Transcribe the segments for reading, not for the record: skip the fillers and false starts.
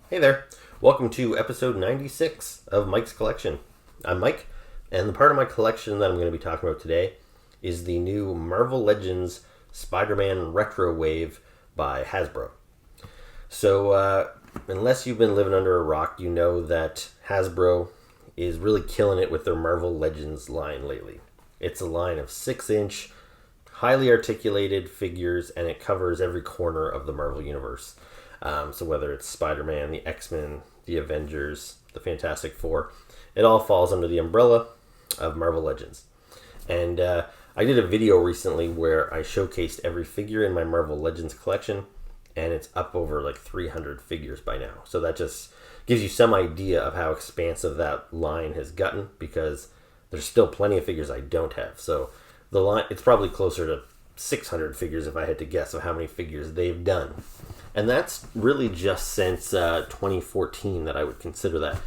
Hey there, welcome to episode 96 of Mike's Collection. I'm Mike, and the part of my collection that I'm going to be talking about today is the new Marvel Legends Spider-Man Retro Wave by Hasbro. So, unless you've been living under a rock, you know that Hasbro is really killing it with their Marvel Legends line lately. It's a line of 6-inch, highly articulated figures, and it covers every corner of the Marvel Universe. So whether it's Spider-Man, the X-Men, the Avengers, the Fantastic Four, it all falls under the umbrella of Marvel Legends. And I did a video recently where I showcased every figure in my Marvel Legends collection, and it's up over like 300 figures by now. So that just gives you some idea of how expansive that line has gotten, because there's still plenty of figures I don't have. So the line, it's probably closer to 600 figures if I had to guess of how many figures they've done. And that's really just since 2014 that I would consider that.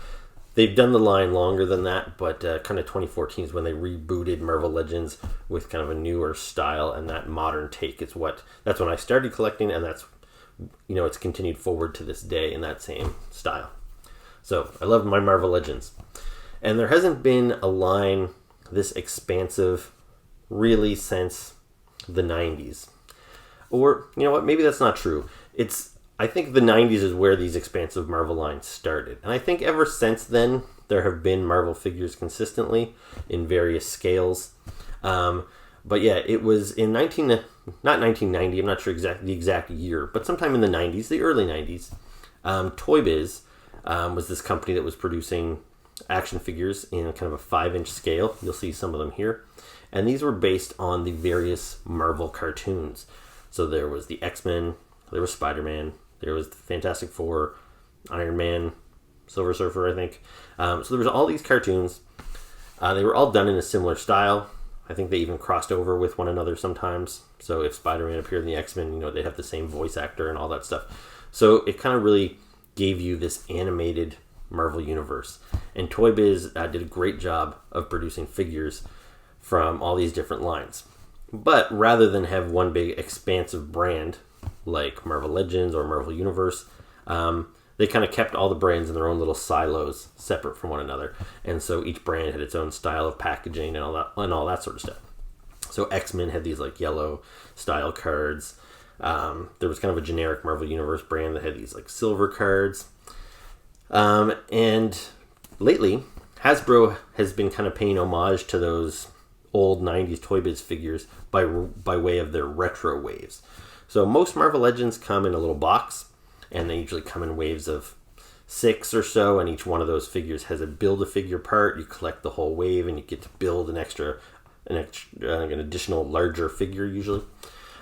They've done the line longer than that, but kind of 2014 is when they rebooted Marvel Legends with kind of a newer style, and that modern take is that's when I started collecting, and that's, you know, it's continued forward to this day in that same style. So I love my Marvel Legends. And there hasn't been a line this expansive really since the 90s. Or, you know what, maybe that's not true. I think the 90s is where these expansive Marvel lines started. And I think ever since then, there have been Marvel figures consistently in various scales. But yeah, it was in not 1990, I'm not sure the exact year, but sometime in the 90s, the early 90s, Toy Biz was this company that was producing action figures in kind of a 5-inch scale. You'll see some of them here. And these were based on the various Marvel cartoons. So there was the X-Men, there was Spider-Man, there was the Fantastic Four, Iron Man, Silver Surfer, I think. So there was all these cartoons. They were all done in a similar style. I think they even crossed over with one another sometimes. So if Spider-Man appeared in the X-Men, you know, they'd have the same voice actor and all that stuff. So it kind of really gave you this animated Marvel universe. And Toy Biz did a great job of producing figures from all these different lines. But rather than have one big expansive brand like Marvel Legends or Marvel Universe, they kind of kept all the brands in their own little silos separate from one another. And so each brand had its own style of packaging and all that sort of stuff. So X-Men had these like yellow style cards. There was kind of a generic Marvel Universe brand that had these like silver cards. And lately, Hasbro has been kind of paying homage to those old 90s Toy Biz figures by way of their retro waves. So most Marvel Legends come in a little box, and they usually come in waves of 6 or so, and each one of those figures has a Build-A-Figure part. You collect the whole wave, and you get to build an additional larger figure usually.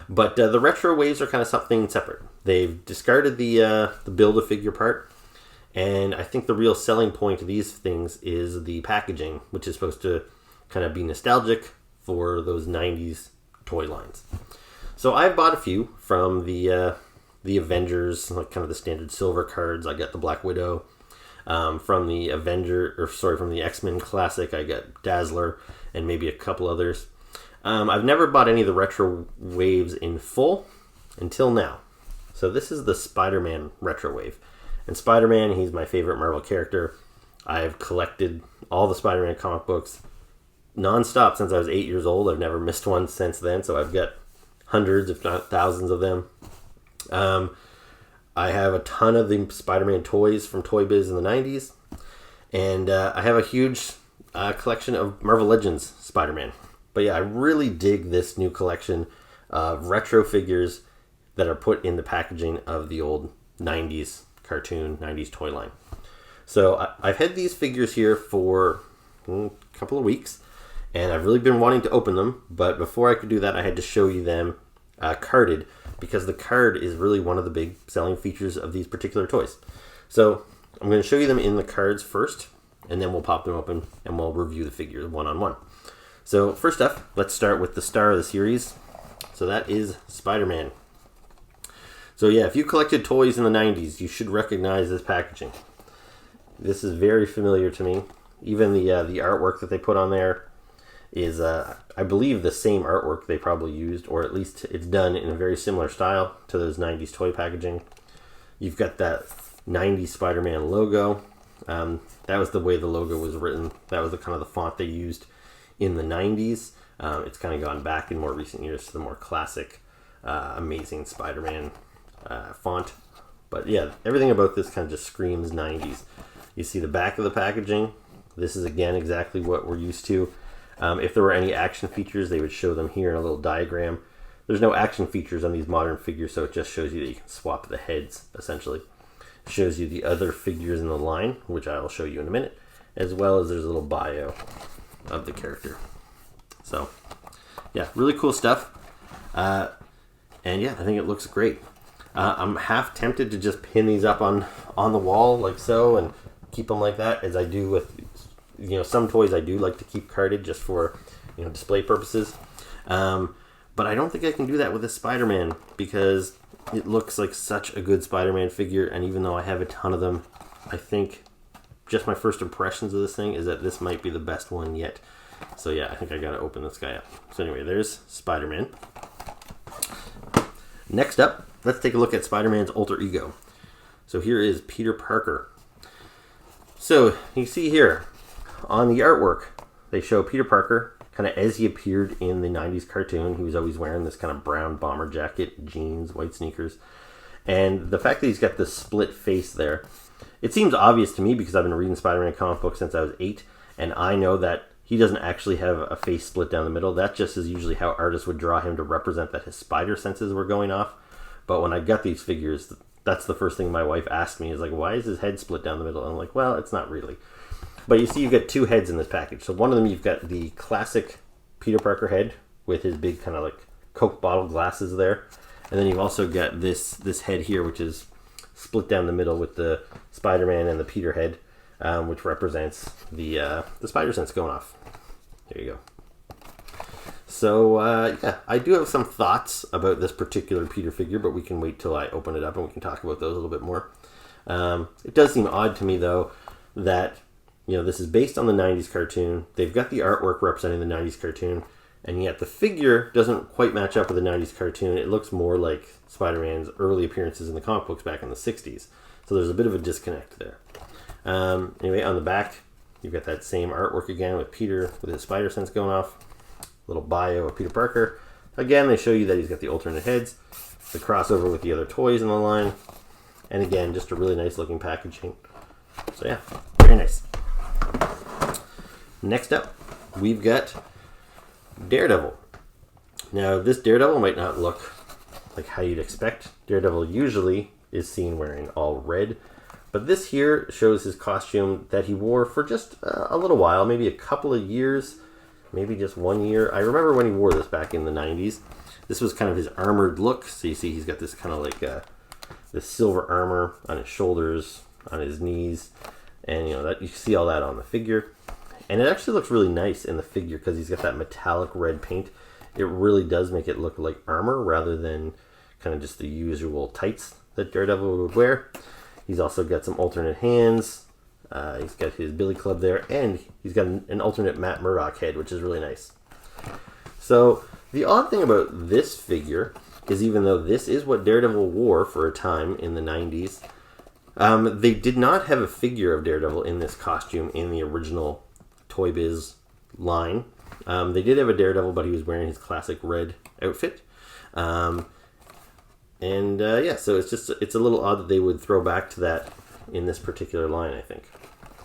But the retro waves are kind of something separate. They've discarded the Build-A-Figure part, and I think the real selling point of these things is the packaging, which is supposed to kind of be nostalgic for those 90s toy lines. So I've bought a few from the Avengers, like kind of the standard silver cards. I got the Black Widow. From the X-Men Classic, I got Dazzler and maybe a couple others. I've never bought any of the retro waves in full until now. So this is the Spider-Man retro wave. And Spider-Man, he's my favorite Marvel character. I've collected all the Spider-Man comic books non-stop since I was 8 years old. I've never missed one since then, so I've got hundreds, if not thousands of them. I have a ton of the Spider-Man toys from Toy Biz in the 90s, and I have a huge collection of Marvel Legends Spider-Man. But yeah, I really dig this new collection of retro figures that are put in the packaging of the old 90s cartoon, 90s toy line. So I've had these figures here for a couple of weeks, and I've really been wanting to open them, but before I could do that, I had to show you them carded, because the card is really one of the big selling features of these particular toys. So I'm going to show you them in the cards first, and then we'll pop them open, and we'll review the figures one-on-one. So first up, let's start with the star of the series. So that is Spider-Man. So yeah, if you collected toys in the 90s, you should recognize this packaging. This is very familiar to me. Even the artwork that they put on there is, I believe, the same artwork they probably used, or at least it's done in a very similar style to those 90s toy packaging. You've got that 90s Spider-Man logo. That was the way the logo was written. That was the kind of the font they used in the 90s. It's kind of gone back in more recent years to the more classic, Amazing Spider-Man font. But yeah, everything about this kind of just screams 90s. You see the back of the packaging. This is, again, exactly what we're used to. If there were any action features, they would show them here in a little diagram. There's no action features on these modern figures, so it just shows you that you can swap the heads, essentially. It shows you the other figures in the line, which I will show you in a minute, as well as there's a little bio of the character. So, yeah, really cool stuff. And yeah, I think it looks great. I'm half tempted to just pin these up on the wall like so and keep them like that, as I do with, some toys I do like to keep carded just for, display purposes. But I don't think I can do that with a Spider-Man, because it looks like such a good Spider-Man figure, and even though I have a ton of them, I think just my first impressions of this thing is that this might be the best one yet. So yeah, I think I gotta open this guy up. So anyway, there's Spider-Man. Next up, let's take a look at Spider-Man's alter ego. So here is Peter Parker. So you see here on the artwork, they show Peter Parker kind of as he appeared in the 90s cartoon. He was always wearing this kind of brown bomber jacket, jeans, white sneakers. And the fact that he's got this split face there, it seems obvious to me because I've been reading Spider-Man comic books since I was 8, and I know that he doesn't actually have a face split down the middle. That just is usually how artists would draw him to represent that his spider senses were going off. But when I got these figures, that's the first thing my wife asked me, is like, why is his head split down the middle? And I'm like, well, it's not really. But you see, you've got two heads in this package. So one of them, you've got the classic Peter Parker head with his big kind of like Coke bottle glasses there. And then you've also got this head here, which is split down the middle with the Spider-Man and the Peter head, which represents the spider sense going off. There you go. So, yeah, I do have some thoughts about this particular Peter figure, but we can wait till I open it up and we can talk about those a little bit more. It does seem odd to me, though, that, this is based on the 90s cartoon. They've got the artwork representing the 90s cartoon, and yet the figure doesn't quite match up with the 90s cartoon. It looks more like Spider-Man's early appearances in the comic books back in the 60s. So there's a bit of a disconnect there. Anyway, on the back, you've got that same artwork again with Peter with his spider sense going off. Little bio of Peter Parker. Again, they show you that he's got the alternate heads, the crossover with the other toys in the line, and again, just a really nice looking packaging. So yeah, very nice. Next up, we've got Daredevil. Now, this Daredevil might not look like how you'd expect. Daredevil usually is seen wearing all red, but this here shows his costume that he wore for just a little while, maybe a couple of years, maybe just 1 year. I remember when he wore this back in the 90s. This was kind of his armored look. So you see he's got this kind of like this silver armor on his shoulders, on his knees, and that you see all that on the figure. And it actually looks really nice in the figure because he's got that metallic red paint. It really does make it look like armor rather than kind of just the usual tights that Daredevil would wear. He's also got some alternate hands. He's got his billy club there, and he's got an alternate Matt Murdock head, which is really nice. So the odd thing about this figure is, even though this is what Daredevil wore for a time in the 90s, they did not have a figure of Daredevil in this costume in the original Toy Biz line. They did have a Daredevil, but he was wearing his classic red outfit. Yeah, so it's a little odd that they would throw back to that in this particular line, I think.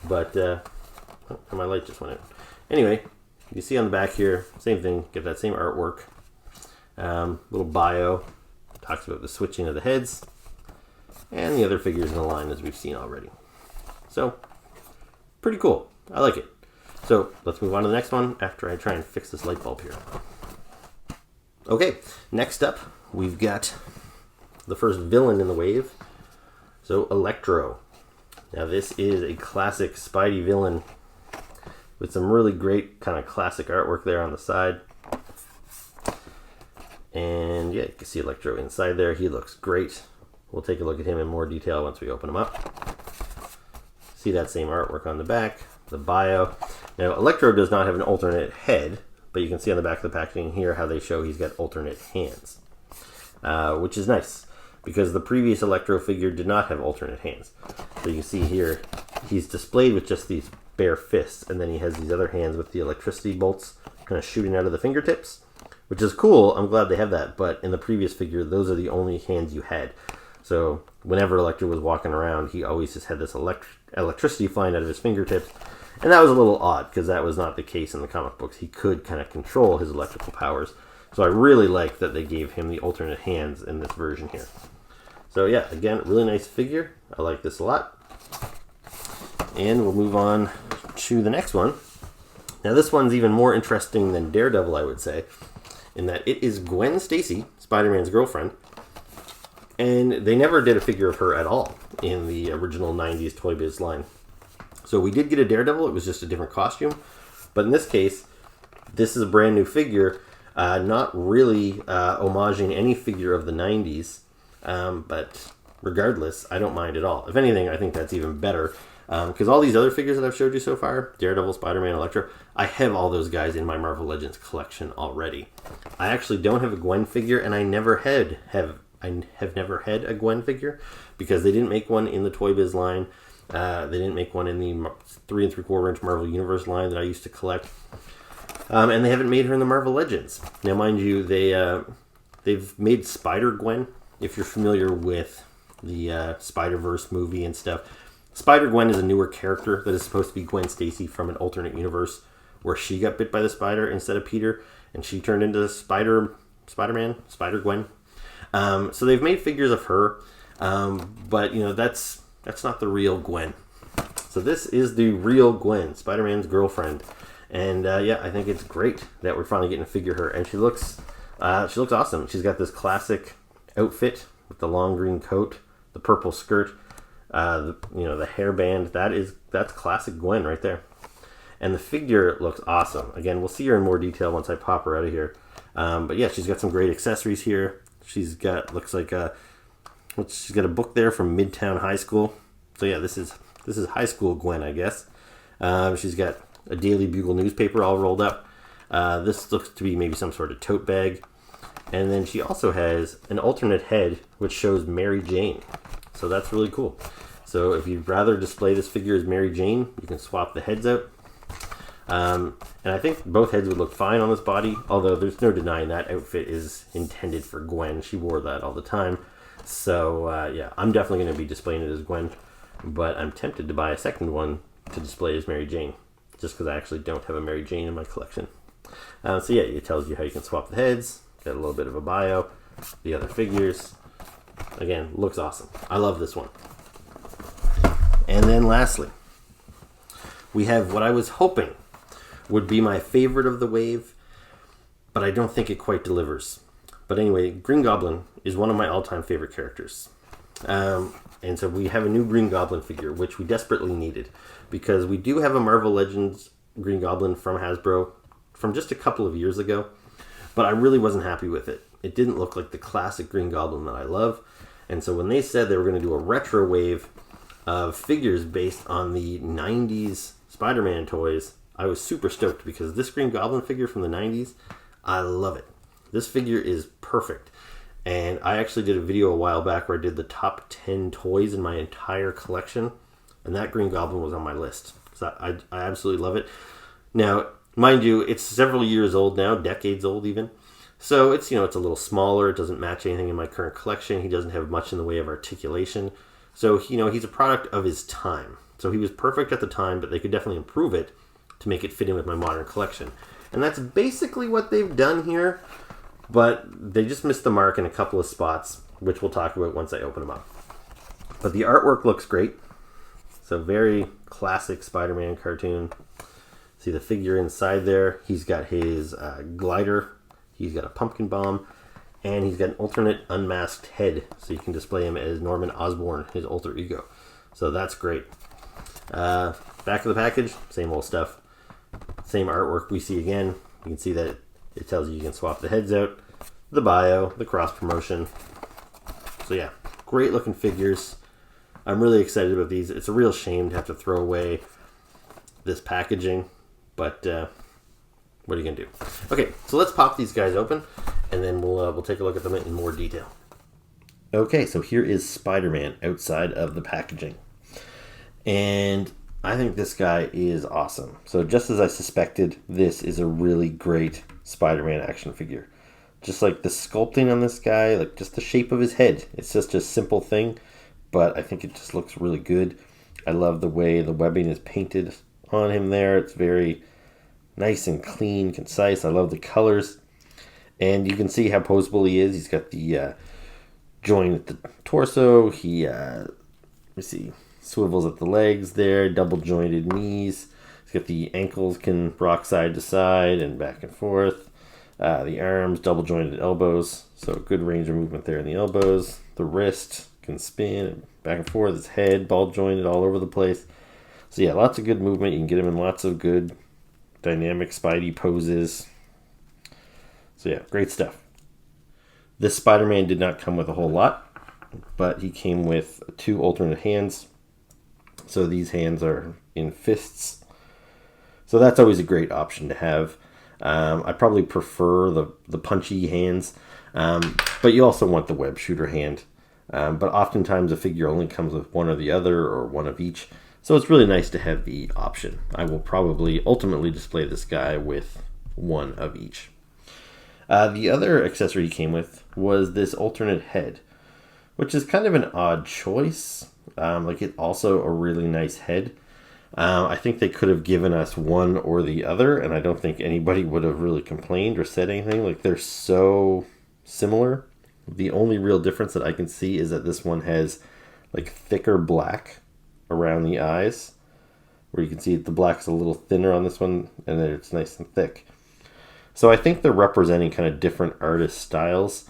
But, my light just went out. Anyway, you see on the back here, same thing, get that same artwork. Little bio, talks about the switching of the heads, and the other figures in the line as we've seen already. So, pretty cool. I like it. So, let's move on to the next one after I try and fix this light bulb here. Okay, next up, we've got the first villain in the wave. So, Electro. Now, this is a classic Spidey villain with some really great kind of classic artwork there on the side. And yeah, you can see Electro inside there. He looks great. We'll take a look at him in more detail once we open him up. See that same artwork on the back, the bio. Now, Electro does not have an alternate head, but you can see on the back of the packaging here how they show he's got alternate hands, which is nice. because the previous Electro figure did not have alternate hands. So you can see here, he's displayed with just these bare fists, and then he has these other hands with the electricity bolts kind of shooting out of the fingertips, which is cool. I'm glad they have that, but in the previous figure, those are the only hands you had. So whenever Electro was walking around, he always just had this electricity flying out of his fingertips, and that was a little odd because that was not the case in the comic books. He could kind of control his electrical powers. So I really like that they gave him the alternate hands in this version here. So yeah, again, really nice figure. I like this a lot. And we'll move on to the next one. Now this one's even more interesting than Daredevil, I would say, in that it is Gwen Stacy, Spider-Man's girlfriend. And they never did a figure of her at all in the original 90s Toy Biz line. So we did get a Daredevil, it was just a different costume. But in this case, this is a brand new figure, not really homaging any figure of the 90s. But regardless, I don't mind at all. If anything, I think that's even better. Because all these other figures that I've showed you so far, Daredevil, Spider-Man, Electro, I have all those guys in my Marvel Legends collection already. I actually don't have a Gwen figure, and I have never had a Gwen figure because they didn't make one in the Toy Biz line. They didn't make one in the 3 3/4 inch Marvel Universe line that I used to collect. And they haven't made her in the Marvel Legends. Now, mind you, they've made Spider-Gwen. If you're familiar with the Spider-Verse movie and stuff, Spider-Gwen is a newer character that is supposed to be Gwen Stacy from an alternate universe where she got bit by the spider instead of Peter, and she turned into Spider-Man, Spider-Gwen. So they've made figures of her, but you know that's not the real Gwen. So this is the real Gwen, Spider-Man's girlfriend, and yeah, I think it's great that we're finally getting to figure her, and she looks awesome. She's got this classic outfit with the long green coat, the purple skirt, the hairband. That's classic Gwen right there, and the figure looks awesome. Again, we'll see her in more detail once I pop her out of here. But yeah, she's got some great accessories here. She's got she's got a book there from Midtown High School. So yeah, this is high school Gwen, I guess. She's got a Daily Bugle newspaper all rolled up. This looks to be maybe some sort of tote bag. And then she also has an alternate head which shows Mary Jane. So that's really cool. So if you'd rather display this figure as Mary Jane, you can swap the heads out. And I think both heads would look fine on this body, although there's no denying that outfit is intended for Gwen. She wore that all the time. So yeah, I'm definitely going to be displaying it as Gwen, but I'm tempted to buy a second one to display as Mary Jane, just because I actually don't have a Mary Jane in my collection. So yeah, it tells you how you can swap the heads, got a little bit of a bio, the other figures. Again, looks awesome. I love this one. And then lastly, we have what I was hoping would be my favorite of the wave, but I don't think it quite delivers. But anyway, Green Goblin is one of my all-time favorite characters. And so we have a new Green Goblin figure, which we desperately needed, because we do have a Marvel Legends Green Goblin from Hasbro from just a couple of years ago, but I really wasn't happy with it. It didn't look like the classic Green Goblin that I love. And so when they said they were going to do a retro wave of figures based on the 90s Spider-Man toys, I was super stoked because this Green Goblin figure from the 90s, I love it. This figure is perfect. And I actually did a video a while back where I did the top 10 toys in my entire collection, and that Green Goblin was on my list. So I absolutely love it. Now, mind you, it's several years old now, decades old even. So it's, it's a little smaller. It doesn't match anything in my current collection. He doesn't have much in the way of articulation. So, he's a product of his time. So he was perfect at the time, but they could definitely improve it to make it fit in with my modern collection. And that's basically what they've done here, but they just missed the mark in a couple of spots, which we'll talk about once I open them up. But the artwork looks great. So very classic Spider-Man cartoon. See the figure inside there. He's got his glider. He's got a pumpkin bomb. And he's got an alternate unmasked head. So you can display him as Norman Osborn, his alter ego. So that's great. Back of the package, same old stuff. Same artwork we see again. You can see that it tells you can swap the heads out, the bio, the cross promotion. So yeah, great looking figures. I'm really excited about these. It's a real shame to have to throw away this packaging, but what are you gonna do? Okay, so let's pop these guys open, and then we'll take a look at them in more detail. Okay, so here is Spider-Man outside of the packaging. And I think this guy is awesome. So just as I suspected, this is a really great Spider-Man action figure. Just like the sculpting on this guy, like just the shape of his head. It's just a simple thing, but I think it just looks really good. I love the way the webbing is painted on him there. It's very nice and clean, concise. I love the colors. And you can see how poseable he is. He's got the joint at the torso. He, let me see, swivels at the legs there, double jointed knees. He's got the ankles can rock side to side and back and forth. The arms, double jointed elbows, so good range of movement there in the elbows. The wrist can spin back and forth. His head, ball jointed all over the place. So yeah, lots of good movement. You can get him in lots of good dynamic Spidey poses. So yeah, great stuff. This Spider-Man did not come with a whole lot, but he came with 2 alternate hands. So these hands are in fists. So that's always a great option to have. I probably prefer the punchy hands, but you also want the web shooter hand. But oftentimes a figure only comes with one or the other or one of each. So it's really nice to have the option. I will probably ultimately display this guy with one of each. The other accessory he came with was this alternate head, which is kind of an odd choice. Like it's also a really nice head. I think they could have given us one or the other, and I don't think anybody would have really complained or said anything. Like they're so similar. The only real difference that I can see is that this one has like thicker black around the eyes, where you can see the black's a little thinner on this one, and then it's nice and thick. So I think they're representing kind of different artist styles.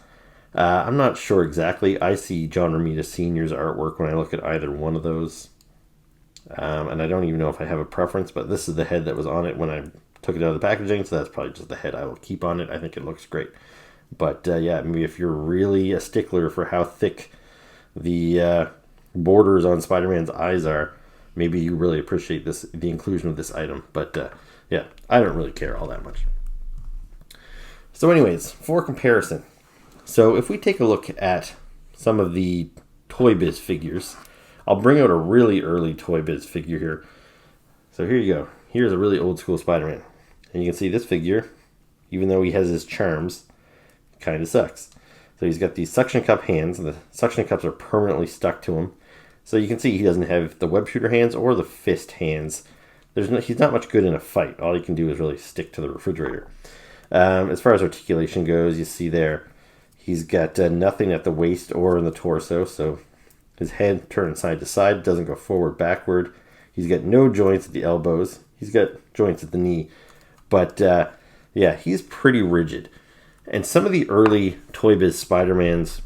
I'm not sure exactly. I see John Romita Sr.'s artwork when I look at either one of those. And I don't even know if I have a preference, but this is the head that was on it when I took it out of the packaging, so that's probably just the head I will keep on it. I think it looks great. But yeah, maybe if you're really a stickler for how thick the borders on Spider-Man's eyes are, maybe you really appreciate the inclusion of this item. But yeah, I don't really care all that much. So anyways, for comparison, so if we take a look at some of the Toy Biz figures, I'll bring out a really early Toy Biz figure here. So here you go. Here's a really old school Spider-Man. And you can see this figure, even though he has his charms, kind of sucks. So he's got these suction cup hands, and the suction cups are permanently stuck to him. So you can see he doesn't have the web shooter hands or the fist hands. He's not much good in a fight. All he can do is really stick to the refrigerator. As far as articulation goes, you see there, he's got nothing at the waist or in the torso. So his head turns side to side, doesn't go forward, backward. He's got no joints at the elbows. He's got joints at the knee. But yeah, he's pretty rigid. And some of the early Toy Biz Spider-Mans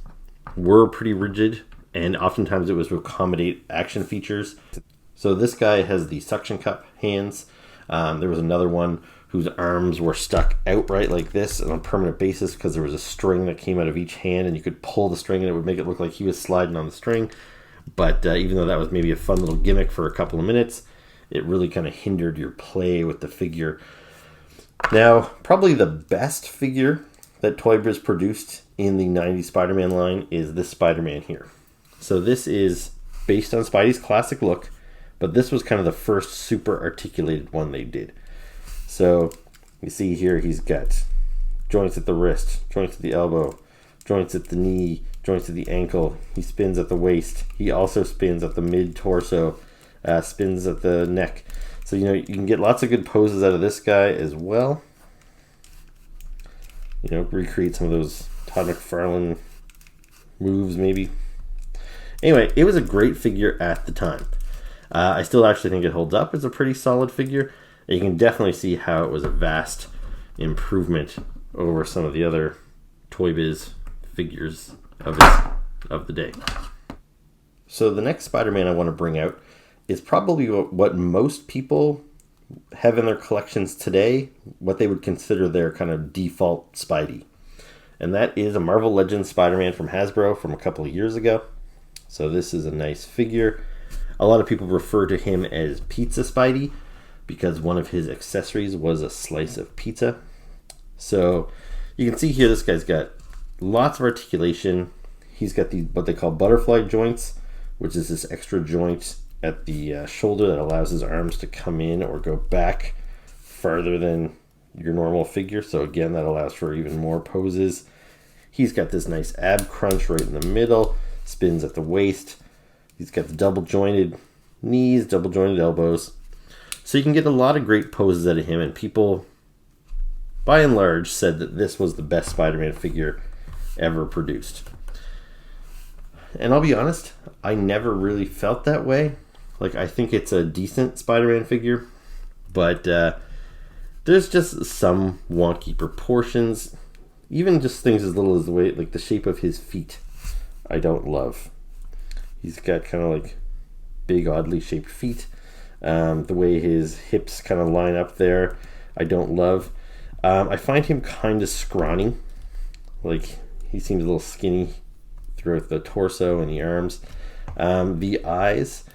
were pretty rigid, and oftentimes it was to accommodate action features. So this guy has the suction cup hands. There was another one whose arms were stuck outright like this on a permanent basis because there was a string that came out of each hand, and you could pull the string and it would make it look like he was sliding on the string. But even though that was maybe a fun little gimmick for a couple of minutes, it really kind of hindered your play with the figure. Now, probably the best figure that Toy Biz produced in the 90s Spider-Man line is this Spider-Man here. So this is based on Spidey's classic look, but this was kind of the first super articulated one they did. So you see here he's got joints at the wrist, joints at the elbow, joints at the knee, joints at the ankle. He spins at the waist. He also spins at the mid-torso, spins at the neck. So, you know, you can get lots of good poses out of this guy as well. You know, recreate some of those Todd McFarlane moves maybe. Anyway, it was a great figure at the time. I still actually think it holds up as a pretty solid figure. And you can definitely see how it was a vast improvement over some of the other Toy Biz figures of the day. So the next Spider-Man I want to bring out is probably what most people have in their collections today, what they would consider their kind of default Spidey. And that is a Marvel Legends Spider-Man from Hasbro from a couple of years ago. So this is a nice figure. A lot of people refer to him as Pizza Spidey because one of his accessories was a slice of pizza. So you can see here this guy's got lots of articulation. He's got the what they call butterfly joints, which is this extra joint at the shoulder that allows his arms to come in or go back farther than your normal figure. So again, that allows for even more poses. He's got this nice ab crunch right in the middle, spins at the waist. He's got the double jointed knees, double jointed elbows. So you can get a lot of great poses out of him, and people, by and large, said that this was the best Spider-Man figure ever produced. And I'll be honest, I never really felt that way. Like, I think it's a decent Spider-Man figure, but there's just some wonky proportions. Even just things as little as the way, like the shape of his feet, I don't love. He's got kind of like big, oddly shaped feet. The way his hips kind of line up there, I don't love. I find him kind of scrawny. Like, he seems a little skinny throughout the torso and the arms. The eyes,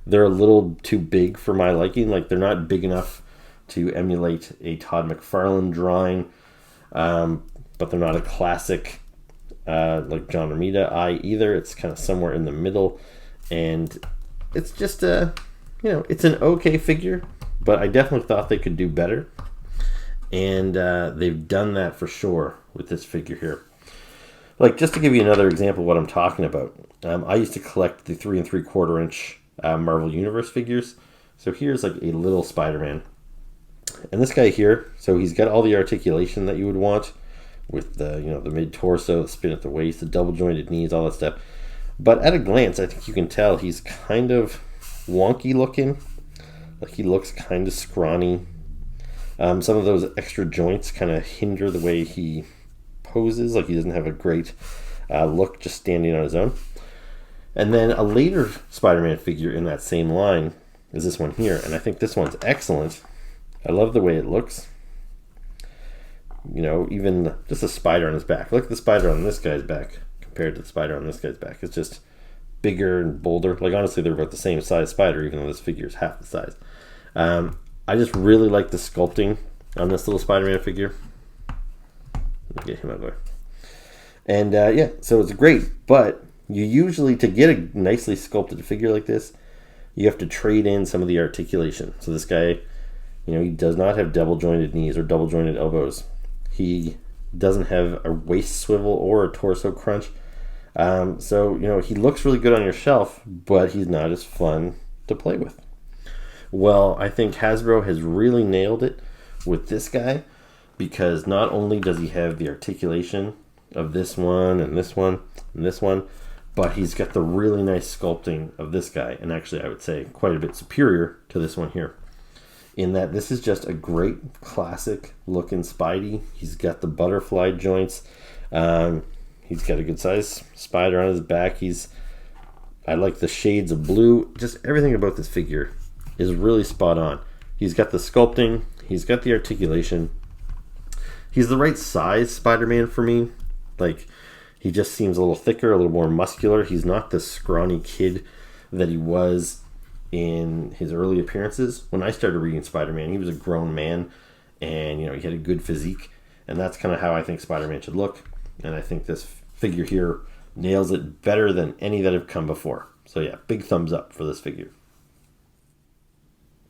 they're a little too big for my liking. Like, they're not big enough to emulate a Todd McFarlane drawing, but they're not a classic like John Romita eye either. It's kind of somewhere in the middle, and it's just it's an okay figure, but I definitely thought they could do better, and they've done that for sure with this figure here. Like, just to give you another example of what I'm talking about, I used to collect the 3 3/4 inch Marvel Universe figures. So here's like a little Spider-Man, and this guy here, so he's got all the articulation that you would want with the the mid torso, the spin at the waist, the double jointed knees, all that stuff. But at a glance, I think you can tell he's kind of wonky looking. Like, he looks kind of scrawny. Some of those extra joints kind of hinder the way he poses. Like, he doesn't have a great look just standing on his own. And then a later Spider-Man figure in that same line is this one here, and I think this one's excellent. I love the way it looks. Even just a spider on his back. Look at the spider on this guy's back compared to the spider on this guy's back. It's just bigger and bolder. Like, honestly, they're about the same size spider, even though this figure is half the size. I just really like the sculpting on this little Spider-Man figure. Let me get him out of there. And so it's great, but you usually, to get a nicely sculpted figure like this, you have to trade in some of the articulation. So this guy, he does not have double jointed knees or double jointed elbows. He doesn't have a waist swivel or a torso crunch. So he looks really good on your shelf, but he's not as fun to play with. Well, I think Hasbro has really nailed it with this guy, because not only does he have the articulation of this one and this one and this one, but he's got the really nice sculpting of this guy, and actually I would say quite a bit superior to this one here, in that this is just a great classic looking Spidey. He's got the butterfly joints. He's got a good size spider on his back. I like the shades of blue. Just everything about this figure is really spot on. He's got the sculpting. He's got the articulation. He's the right size Spider-Man for me. Like, he just seems a little thicker, a little more muscular. He's not the scrawny kid that he was in his early appearances. When I started reading Spider-Man, he was a grown man, and he had a good physique, and that's kind of how I think Spider-Man should look. And I think this figure here nails it better than any that have come before. So yeah, big thumbs up for this figure.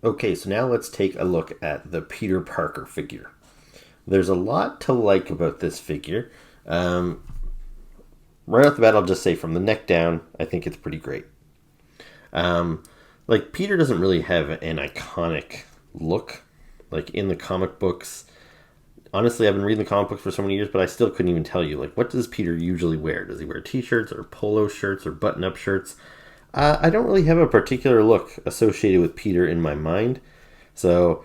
Okay, so now let's take a look at the Peter Parker figure. There's a lot to like about this figure. Right off the bat, I'll just say from the neck down, I think it's pretty great. Like, Peter doesn't really have an iconic look. Like, in the comic books, honestly, I've been reading the comic books for so many years, but I still couldn't even tell you, like, what does Peter usually wear? Does he wear t-shirts or polo shirts or button-up shirts? I don't really have a particular look associated with Peter in my mind. So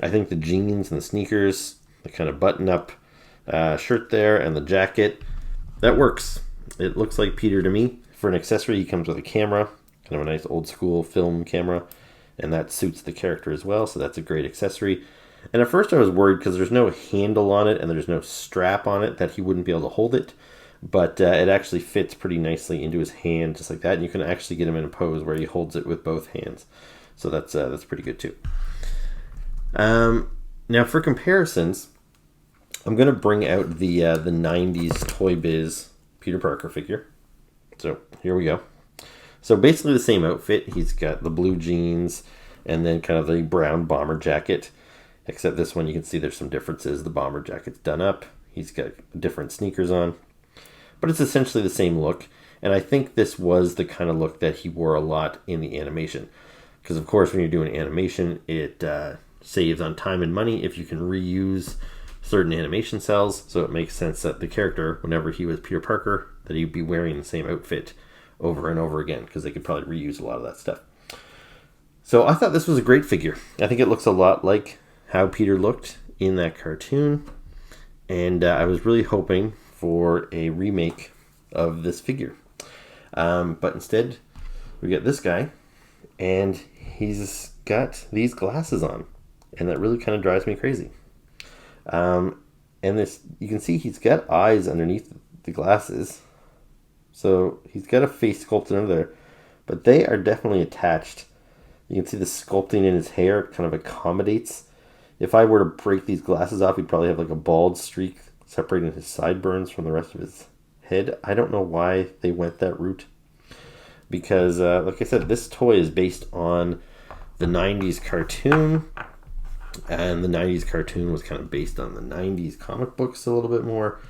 I think the jeans and the sneakers, the kind of button-up shirt there, and the jacket, that works. It looks like Peter to me. For an accessory, he comes with a camera, kind of a nice old-school film camera, and that suits the character as well, so that's a great accessory. And at first I was worried because there's no handle on it and there's no strap on it that he wouldn't be able to hold it. But it actually fits pretty nicely into his hand, just like that. And you can actually get him in a pose where he holds it with both hands. So that's pretty good too. Now for comparisons, I'm going to bring out the 90s Toy Biz Peter Parker figure. So here we go. So basically the same outfit. He's got the blue jeans and then kind of the brown bomber jacket. Except this one you can see there's some differences. The bomber jacket's done up. He's got different sneakers on. But it's essentially the same look. And I think this was the kind of look that he wore a lot in the animation. Because of course when you're doing animation, it saves on time and money if you can reuse certain animation cells. So it makes sense that the character, whenever he was Peter Parker, that he'd be wearing the same outfit over and over again. Because they could probably reuse a lot of that stuff. So I thought this was a great figure. I think it looks a lot like how Peter looked in that cartoon. And I was really hoping for a remake of this figure. But instead, we get this guy, and he's got these glasses on. And that really kind of drives me crazy. And this, you can see he's got eyes underneath the glasses. So he's got a face sculpted under there. But they are definitely attached. You can see the sculpting in his hair kind of accommodates. If I were to break these glasses off, he'd probably have like a bald streak separating his sideburns from the rest of his head. I don't know why they went that route. Because, like I said, this toy is based on the 90s cartoon. And the 90s cartoon was kind of based on the 90s comic books a little bit more.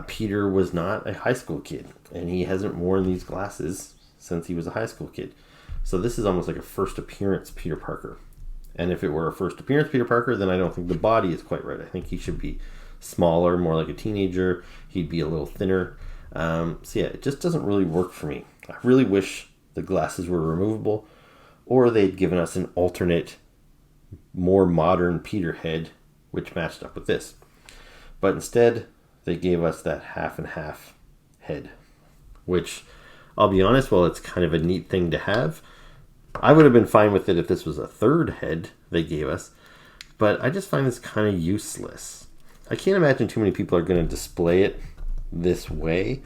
Peter was not a high school kid. And he hasn't worn these glasses since he was a high school kid. So this is almost like a first appearance Peter Parker. And if it were a first appearance Peter Parker, then I don't think the body is quite right. I think he should be smaller, more like a teenager. He'd be a little thinner. So yeah, it just doesn't really work for me. I really wish the glasses were removable, or they'd given us an alternate, more modern Peter head, which matched up with this. But instead, they gave us that half and half head, which, I'll be honest, while it's kind of a neat thing to have, I would have been fine with it if this was a third head they gave us, but I just find this kind of useless. I can't imagine too many people are going to display it this way.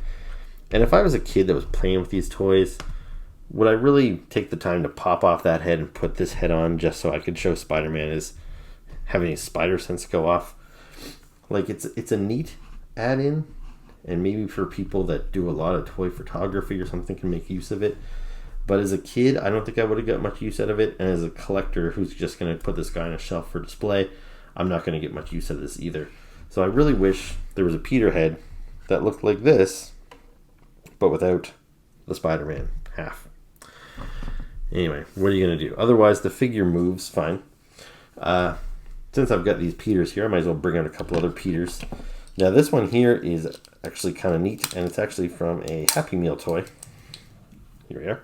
And if I was a kid that was playing with these toys, would I really take the time to pop off that head and put this head on just so I could show Spider-Man as having his spider sense go off? Like, it's a neat add-in, and maybe for people that do a lot of toy photography or something can make use of it. But as a kid, I don't think I would have got much use out of it. And as a collector who's just going to put this guy on a shelf for display, I'm not going to get much use out of this either. So I really wish there was a Peter head that looked like this, but without the Spider-Man half. Anyway, what are you going to do? Otherwise, the figure moves fine. Since I've got these Peters here, I might as well bring out a couple other Peters. Now, this one here is actually kind of neat, and it's actually from a Happy Meal toy. Here we are.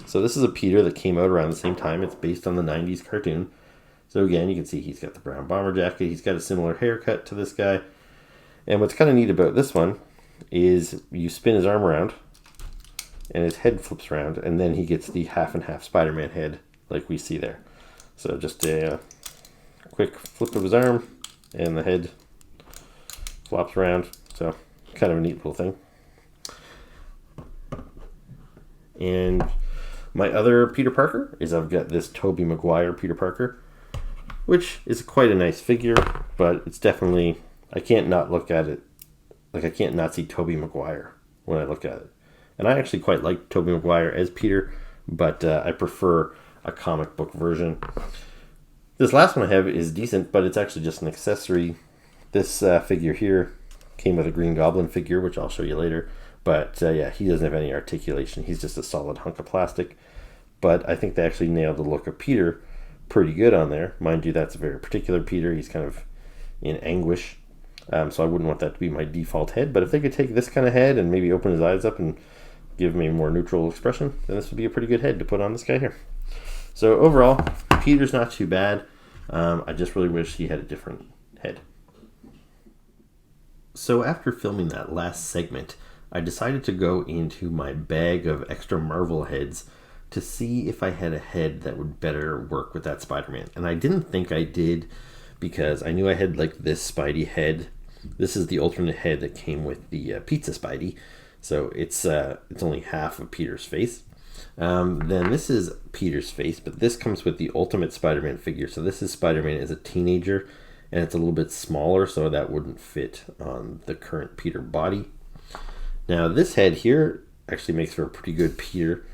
So this is a Peter that came out around the same time. It's based on the 90s cartoon. So again, you can see he's got the brown bomber jacket. He's got a similar haircut to this guy. And what's kind of neat about this one is you spin his arm around and his head flips around, and then he gets the half and half Spider-Man head like we see there. So just a quick flip of his arm and the head flops around. So kind of a neat little thing. And my other Peter Parker is I've got this Tobey Maguire Peter Parker, which is quite a nice figure, but it's definitely, I can't not look at it, like I can't not see Tobey Maguire when I look at it. And I actually quite like Tobey Maguire as Peter, but I prefer a comic book version. This last one I have is decent, but it's actually just an accessory. This figure here came with a Green Goblin figure, which I'll show you later. But yeah, he doesn't have any articulation. He's just a solid hunk of plastic. But I think they actually nailed the look of Peter pretty good on there. Mind you, that's a very particular Peter. He's kind of in anguish. So I wouldn't want that to be my default head. But if they could take this kind of head and maybe open his eyes up and give me a more neutral expression, then this would be a pretty good head to put on this guy here. So overall, Peter's not too bad. I just really wish he had a different head. So after filming that last segment, I decided to go into my bag of extra Marvel heads to see if I had a head that would better work with that Spider-Man. And I didn't think I did, because I knew I had like this Spidey head. This is the alternate head that came with the Pizza Spidey. So it's only half of Peter's face. Then this is Peter's face, but this comes with the Ultimate Spider-Man figure. So this is Spider-Man as a teenager, and it's a little bit smaller, so that wouldn't fit on the current Peter body. Now this head here actually makes for a pretty good Peter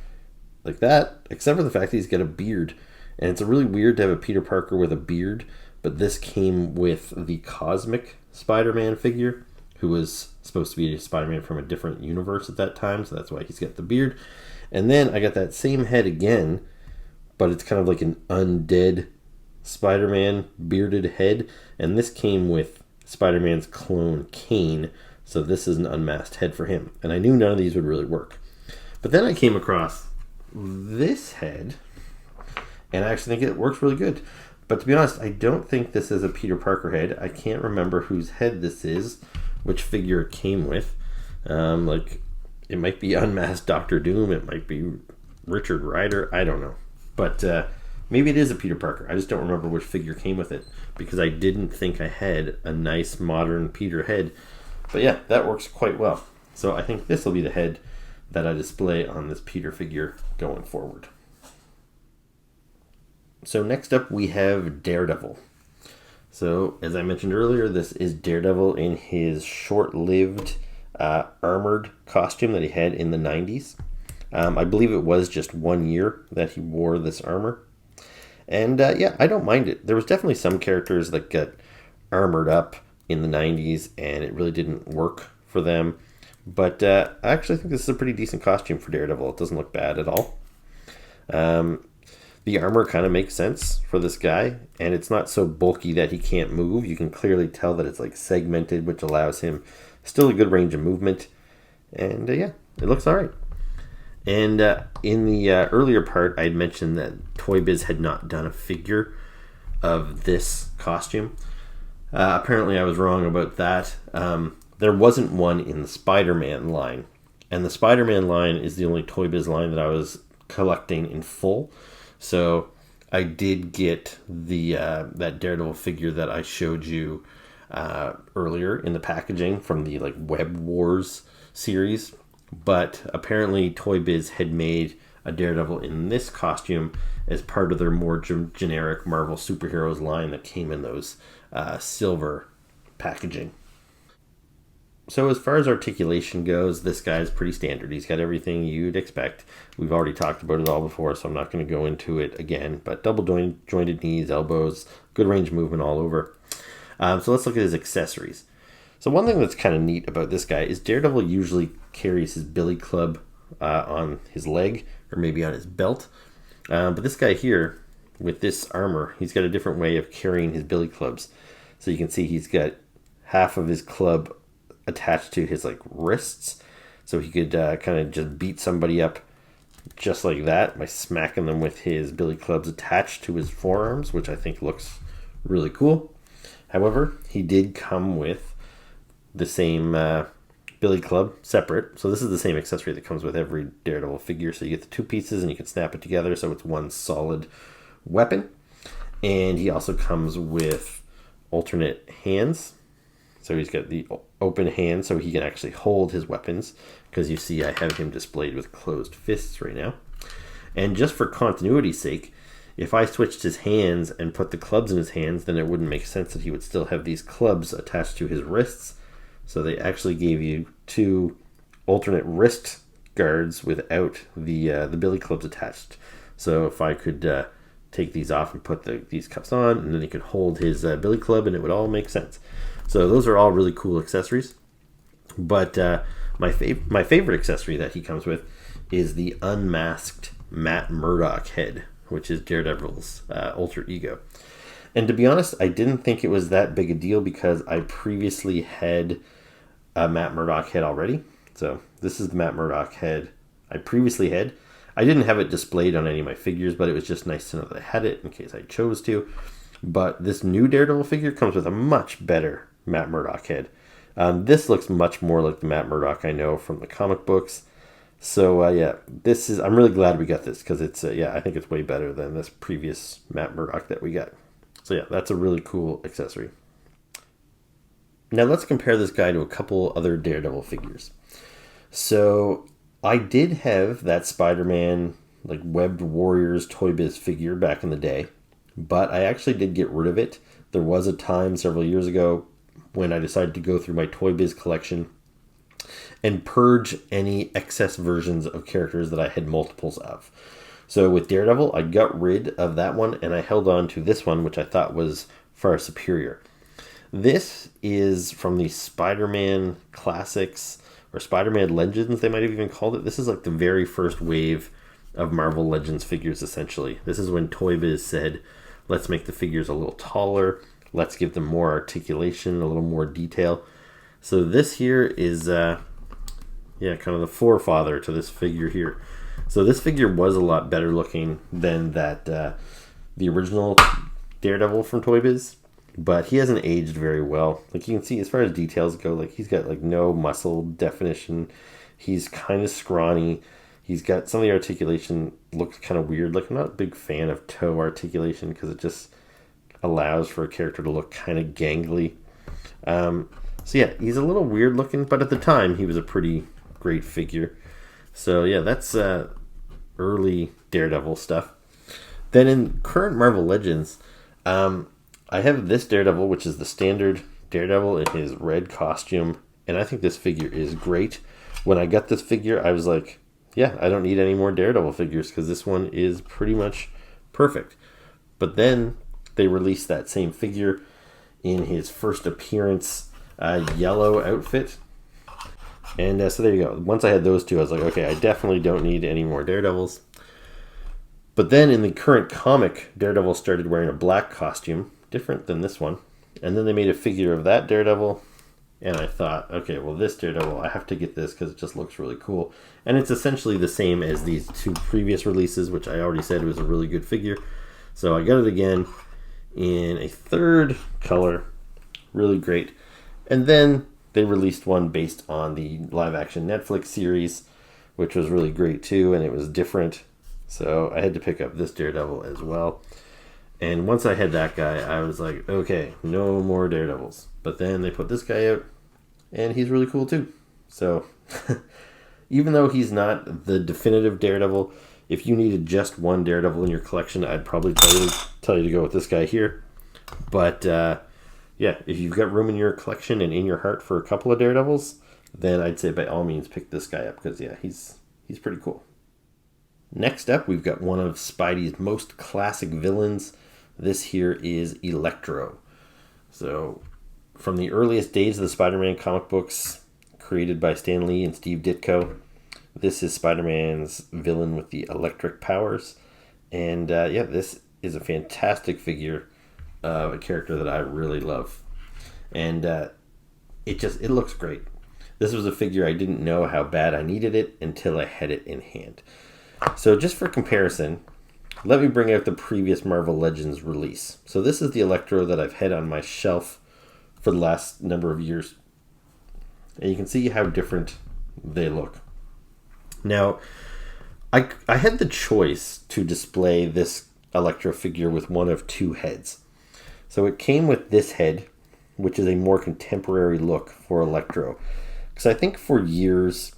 like that, except for the fact that he's got a beard. And it's really weird to have a Peter Parker with a beard, but this came with the Cosmic Spider-Man figure, who was supposed to be a Spider-Man from a different universe at that time, so that's why he's got the beard. And then I got that same head again, but it's kind of like an undead Spider-Man bearded head, and this came with Spider-Man's clone Kane, so this is an unmasked head for him. And I knew none of these would really work. But then I came across this head, and I actually think it works really good. But to be honest, I don't think this is a Peter Parker head. I can't remember whose head this is, which figure it came with. Like, it might be Unmasked Doctor Doom, it might be Richard Rider, I don't know. But maybe it is a Peter Parker. I just don't remember which figure came with it, because I didn't think I had a nice modern Peter head. But yeah, that works quite well. So I think this will be the head that I display on this Peter figure going forward. So next up we have Daredevil. So as I mentioned earlier, this is Daredevil in his short-lived armored costume that he had in the 90s. I believe it was just 1 year that he wore this armor. And yeah, I don't mind it. There was definitely some characters that got armored up in the 90s and it really didn't work for them. But I actually think this is a pretty decent costume for Daredevil. It doesn't look bad at all. The armor kind of makes sense for this guy, and it's not so bulky that he can't move. You can clearly tell that it's like segmented, which allows him still a good range of movement. And yeah, it looks all right. And in the earlier part, I had mentioned that Toy Biz had not done a figure of this costume. Apparently I was wrong about that. There wasn't one in the Spider-Man line. And the Spider-Man line is the only Toy Biz line that I was collecting in full. So I did get the that Daredevil figure that I showed you earlier in the packaging from the like Web Wars series. But apparently Toy Biz had made a Daredevil in this costume as part of their more generic Marvel Superheroes line that came in those silver packaging. So as far as articulation goes, this guy is pretty standard. He's got everything you'd expect. We've already talked about it all before, so I'm not going to go into it again. But double jointed knees, elbows, good range of movement all over. So let's look at his accessories. So one thing that's kind of neat about this guy is Daredevil usually carries his billy club on his leg or maybe on his belt. But this guy here, with this armor, he's got a different way of carrying his billy clubs. So you can see he's got half of his club attached to his like wrists, so he could kind of just beat somebody up just like that by smacking them with his billy clubs attached to his forearms, which I think looks really cool. However, he did come with the same billy club separate, so this is the same accessory that comes with every Daredevil figure. So you get the two pieces and you can snap it together so it's one solid weapon. And he also comes with alternate hands. So he's got the open hand so he can actually hold his weapons, because you see I have him displayed with closed fists right now. And just for continuity's sake, if I switched his hands and put the clubs in his hands, then it wouldn't make sense that he would still have these clubs attached to his wrists. So they actually gave you two alternate wrist guards without the billy clubs attached. So if I could take these off and put these cuffs on, and then he could hold his billy club, and it would all make sense. So those are all really cool accessories. But my favorite accessory that he comes with is the unmasked Matt Murdock head, which is Daredevil's alter ego. And to be honest, I didn't think it was that big a deal because I previously had a Matt Murdock head already. So this is the Matt Murdock head I previously had. I didn't have it displayed on any of my figures, but it was just nice to know that I had it in case I chose to. But this new Daredevil figure comes with a much better Matt Murdock head. This looks much more like the Matt Murdock I know from the comic books. So yeah, I'm really glad we got this, because it's I think it's way better than this previous Matt Murdock that we got. So yeah, that's a really cool accessory. Now let's compare this guy to a couple other Daredevil figures. So I did have that Spider-Man like Webbed Warriors Toy Biz figure back in the day, but I actually did get rid of it. There was a time several years ago when I decided to go through my Toy Biz collection, and purge any excess versions of characters that I had multiples of. So with Daredevil, I got rid of that one and I held on to this one, which I thought was far superior. This is from the Spider-Man Classics, or Spider-Man Legends, they might have even called it. This is like the very first wave of Marvel Legends figures, essentially. This is when Toy Biz said, let's make the figures a little taller, let's give them more articulation, a little more detail. So this here is, kind of the forefather to this figure here. So this figure was a lot better looking than that, the original Daredevil from Toy Biz, but he hasn't aged very well. Like you can see, as far as details go, like he's got like no muscle definition. He's kind of scrawny. He's got some of the articulation looks kind of weird. Like I'm not a big fan of toe articulation because it just allows for a character to look kind of gangly. So yeah, he's a little weird looking, but at the time he was a pretty great figure. So yeah, that's early Daredevil stuff. Then in current Marvel Legends, I have this Daredevil, which is the standard Daredevil in his red costume, and I think this figure is great. When I got this figure, I was like, yeah, I don't need any more Daredevil figures because this one is pretty much perfect. But then they released that same figure in his first appearance yellow outfit. And so there you go. Once I had those two, I was like, okay, I definitely don't need any more Daredevils. But then in the current comic, Daredevil started wearing a black costume, different than this one. And then they made a figure of that Daredevil. And I thought, okay, well, this Daredevil, I have to get this because it just looks really cool. And it's essentially the same as these two previous releases, which I already said was a really good figure. So I got it again in a third color. Really great. And then they released one based on the live-action Netflix series, which was really great too, and it was different. So I had to pick up this Daredevil as well. And once I had that guy, I was like, okay, no more Daredevils. But then they put this guy out, and he's really cool too. So even though he's not the definitive Daredevil, if you needed just one Daredevil in your collection, I'd probably tell you to go with this guy here. But yeah, if you've got room in your collection and in your heart for a couple of Daredevils, then I'd say by all means pick this guy up because yeah, he's pretty cool. Next up, we've got one of Spidey's most classic villains. This here is Electro. So from the earliest days of the Spider-Man comic books, created by Stan Lee and Steve Ditko, this is Spider-Man's villain with the electric powers. And yeah, this is a fantastic figure of a character that I really love. And it looks great. This was a figure I didn't know how bad I needed it until I had it in hand. So just for comparison, let me bring out the previous Marvel Legends release. So this is the Electro that I've had on my shelf for the last number of years. And you can see how different they look. Now, I had the choice to display this Electro figure with one of two heads. So it came with this head, which is a more contemporary look for Electro. Because I think for years,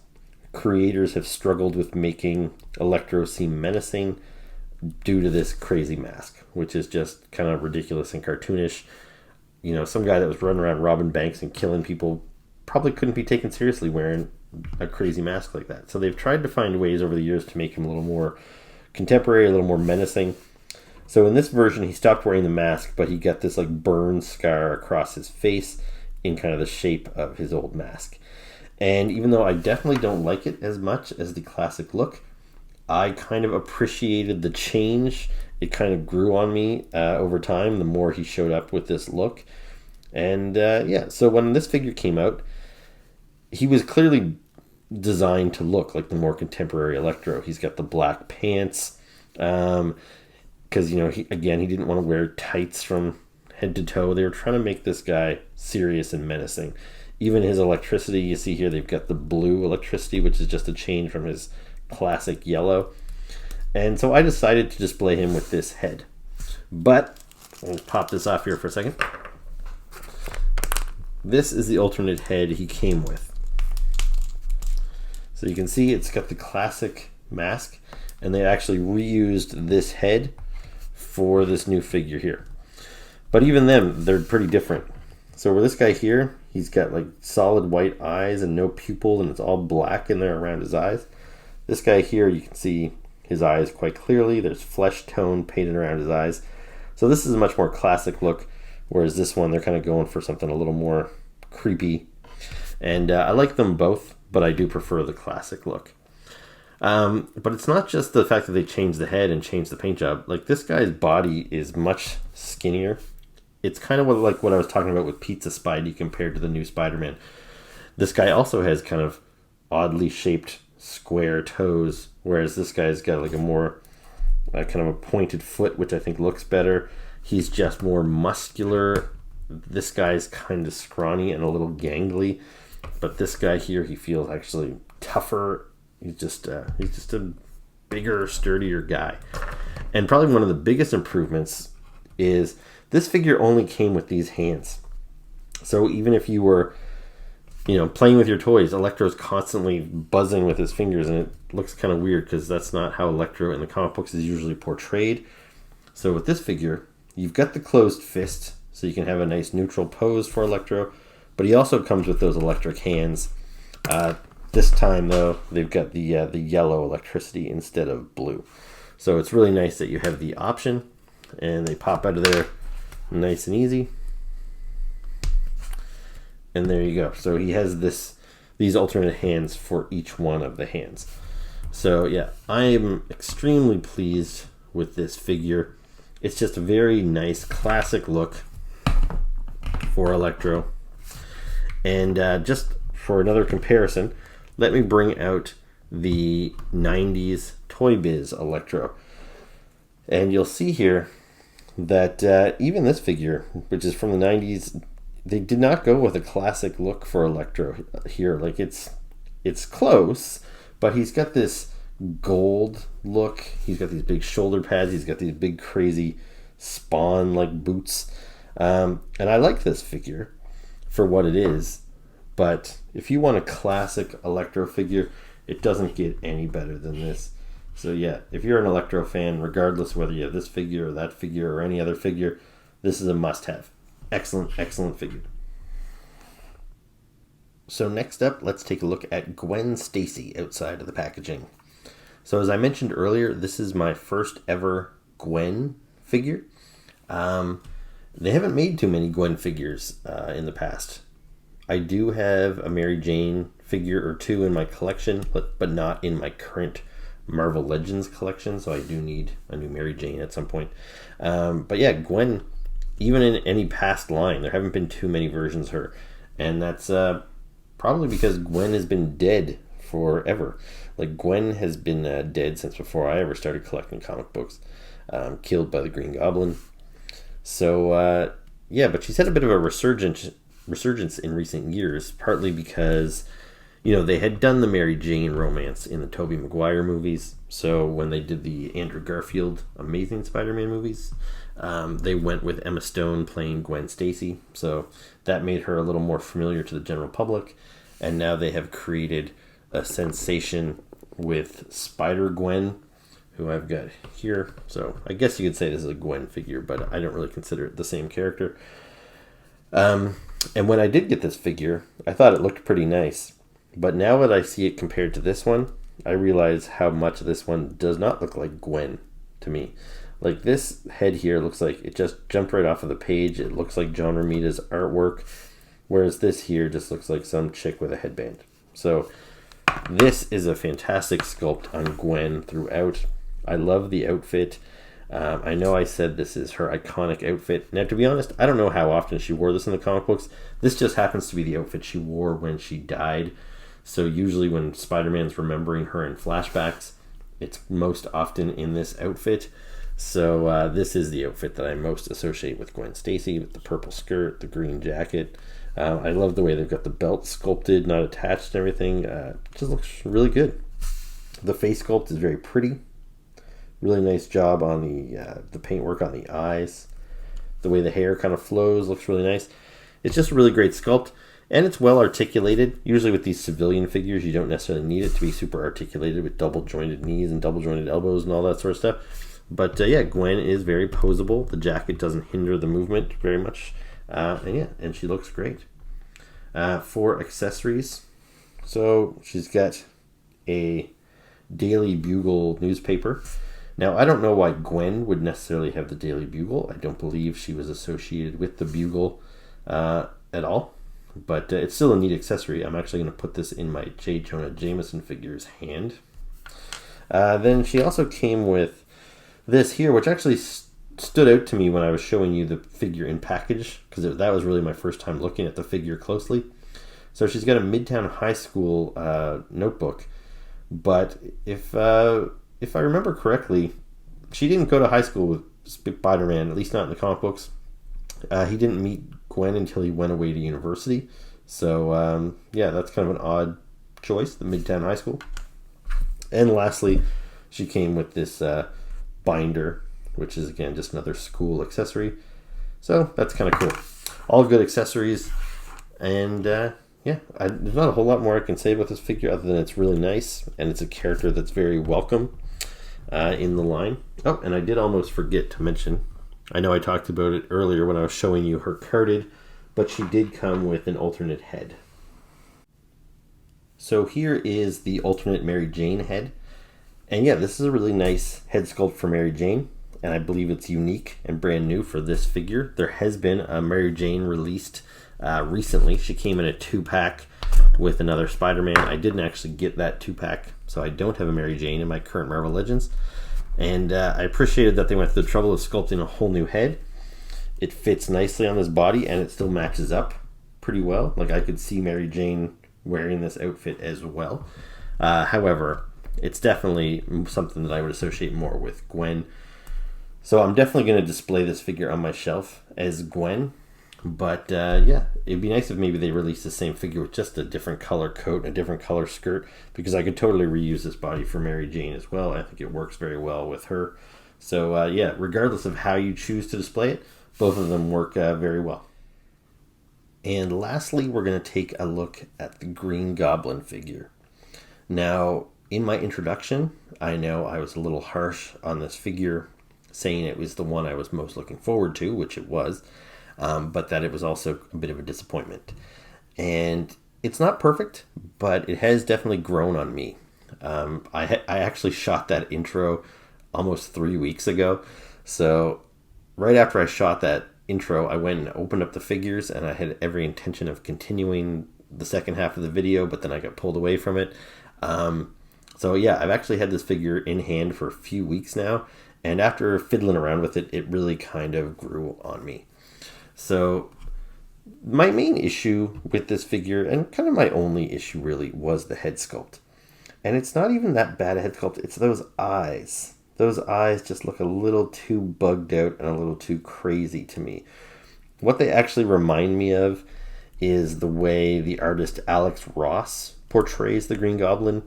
creators have struggled with making Electro seem menacing due to this crazy mask, which is just kind of ridiculous and cartoonish. You know, some guy that was running around robbing banks and killing people probably couldn't be taken seriously wearing a crazy mask like that. So they've tried to find ways over the years to make him a little more contemporary, a little more menacing. So in this version, he stopped wearing the mask, but he got this like burn scar across his face in kind of the shape of his old mask. And even though I definitely don't like it as much as the classic look, I kind of appreciated the change. It kind of grew on me over time, the more he showed up with this look. And yeah, so when this figure came out, he was clearly designed to look like the more contemporary Electro. He's got the black pants, because, you know, he didn't want to wear tights from head to toe. They were trying to make this guy serious and menacing. Even his electricity, you see here, they've got the blue electricity, which is just a change from his classic yellow. And so I decided to display him with this head. But, I'll pop this off here for a second. This is the alternate head he came with. So you can see it's got the classic mask, and they actually reused this head for this new figure here. But even them, they're pretty different. So where this guy here, he's got like solid white eyes and no pupil, and it's all black in there around his eyes. This guy here, you can see his eyes quite clearly. There's flesh tone painted around his eyes. So this is a much more classic look, whereas this one, they're kind of going for something a little more creepy. And I like them both, but I do prefer the classic look. But it's not just the fact that they changed the head and changed the paint job. Like, this guy's body is much skinnier. It's kind of like what I was talking about with Pizza Spidey compared to the new Spider-Man. This guy also has kind of oddly shaped square toes, whereas this guy's got like a more kind of a pointed foot, which I think looks better. He's just more muscular. This guy's kind of scrawny and a little gangly, but this guy here, he feels actually tougher. He's just a bigger, sturdier guy. And probably one of the biggest improvements is this figure only came with these hands. So even if you were, playing with your toys, Electro's constantly buzzing with his fingers, and it looks kind of weird because that's not how Electro in the comic books is usually portrayed. So with this figure, you've got the closed fist, so you can have a nice neutral pose for Electro, but he also comes with those electric hands. This time, though, they've got the yellow electricity instead of blue. So it's really nice that you have the option, and they pop out of there nice and easy. And there you go. So he has these alternate hands for each one of the hands. So yeah, I am extremely pleased with this figure. It's just a very nice classic look for Electro. And just for another comparison, let me bring out the 90s Toy Biz Electro. And you'll see here that even this figure, which is from the 90s, they did not go with a classic look for Electro here. Like, it's close, but he's got this gold look. He's got these big shoulder pads. He's got these big crazy Spawn-like boots. And I like this figure for what it is. But if you want a classic Electro figure, it doesn't get any better than this. So yeah, if you're an Electro fan, regardless whether you have this figure or that figure or any other figure, this is a must-have. Excellent, excellent figure. So next up, let's take a look at Gwen Stacy outside of the packaging. So as I mentioned earlier, this is my first ever Gwen figure. They haven't made too many Gwen figures in the past. I do have a Mary Jane figure or two in my collection, but not in my current Marvel Legends collection, so I do need a new Mary Jane at some point. But yeah, Gwen, even in any past line, there haven't been too many versions of her. And that's probably because Gwen has been dead forever. Like, Gwen has been dead since before I ever started collecting comic books. Killed by the Green Goblin. So, yeah, but she's had a bit of a resurgence in recent years, partly because, they had done the Mary Jane romance in the Tobey Maguire movies. So when they did the Andrew Garfield Amazing Spider-Man movies, they went with Emma Stone playing Gwen Stacy. So that made her a little more familiar to the general public. And now they have created a sensation with Spider-Gwen, who I've got here. So I guess you could say this is a Gwen figure, but I don't really consider it the same character. And when I did get this figure, I thought it looked pretty nice. But now that I see it compared to this one, I realize how much this one does not look like Gwen to me. Like, this head here looks like it just jumped right off of the page. It looks like John Romita's artwork, whereas this here just looks like some chick with a headband. So this is a fantastic sculpt on Gwen throughout. I love the outfit. I know I said this is her iconic outfit. Now, to be honest, I don't know how often she wore this in the comic books. This just happens to be the outfit she wore when she died. So usually when Spider-Man's remembering her in flashbacks, it's most often in this outfit. So this is the outfit that I most associate with Gwen Stacy, with the purple skirt, the green jacket. I love the way they've got the belt sculpted, not attached and everything. It just looks really good. The face sculpt is very pretty. Really nice job on the paintwork on the eyes. The way the hair kind of flows looks really nice. It's just a really great sculpt, and it's well articulated. Usually with these civilian figures, you don't necessarily need it to be super articulated with double jointed knees and double jointed elbows and all that sort of stuff. But yeah, Gwen is very posable. The jacket doesn't hinder the movement very much. And yeah, and she looks great. For accessories, so she's got a Daily Bugle newspaper. Now, I don't know why Gwen would necessarily have the Daily Bugle. I don't believe she was associated with the Bugle at all. But it's still a neat accessory. I'm actually going to put this in my J. Jonah Jameson figure's hand. Then she also came with this here, which actually stood out to me when I was showing you the figure in package, because that was really my first time looking at the figure closely. So she's got a Midtown High School notebook. But if I remember correctly, she didn't go to high school with Spider-Man, at least not in the comic books. He didn't meet Gwen until he went away to university. So, yeah, that's kind of an odd choice, the Midtown High School. And lastly, she came with this binder, which is, again, just another school accessory. So that's kind of cool. All good accessories. And, yeah, there's not a whole lot more I can say about this figure other than it's really nice. And it's a character that's very welcome in the line. Oh, and I did almost forget to mention, I know I talked about it earlier when I was showing you her carded, but she did come with an alternate head. So here is the alternate Mary Jane head. And yeah, this is a really nice head sculpt for Mary Jane, and I believe it's unique and brand new for this figure. There has been a Mary Jane released recently. She came in a 2-pack with another Spider-Man. I didn't actually get that 2-pack, so I don't have a Mary Jane in my current Marvel Legends. And I appreciated that they went through the trouble of sculpting a whole new head. It fits nicely on this body, and it still matches up pretty well. Like, I could see Mary Jane wearing this outfit as well. However, it's definitely something that I would associate more with Gwen. So I'm definitely going to display this figure on my shelf as Gwen. But yeah, it'd be nice if maybe they released the same figure with just a different color coat and a different color skirt, because I could totally reuse this body for Mary Jane as well. I think it works very well with her. So yeah, regardless of how you choose to display it, both of them work very well. And lastly, we're going to take a look at the Green Goblin figure. Now, in my introduction, I know I was a little harsh on this figure, saying it was the one I was most looking forward to, which it was. But that it was also a bit of a disappointment. And it's not perfect, but it has definitely grown on me. I actually shot that intro almost 3 weeks ago. So right after I shot that intro, I went and opened up the figures, and I had every intention of continuing the second half of the video, but then I got pulled away from it. So yeah, I've actually had this figure in hand for a few weeks now. And after fiddling around with it, it really kind of grew on me. So my main issue with this figure, and kind of my only issue really, was the head sculpt. And it's not even that bad a head sculpt, it's those eyes. Those eyes just look a little too bugged out and a little too crazy to me. What they actually remind me of is the way the artist Alex Ross portrays the Green Goblin.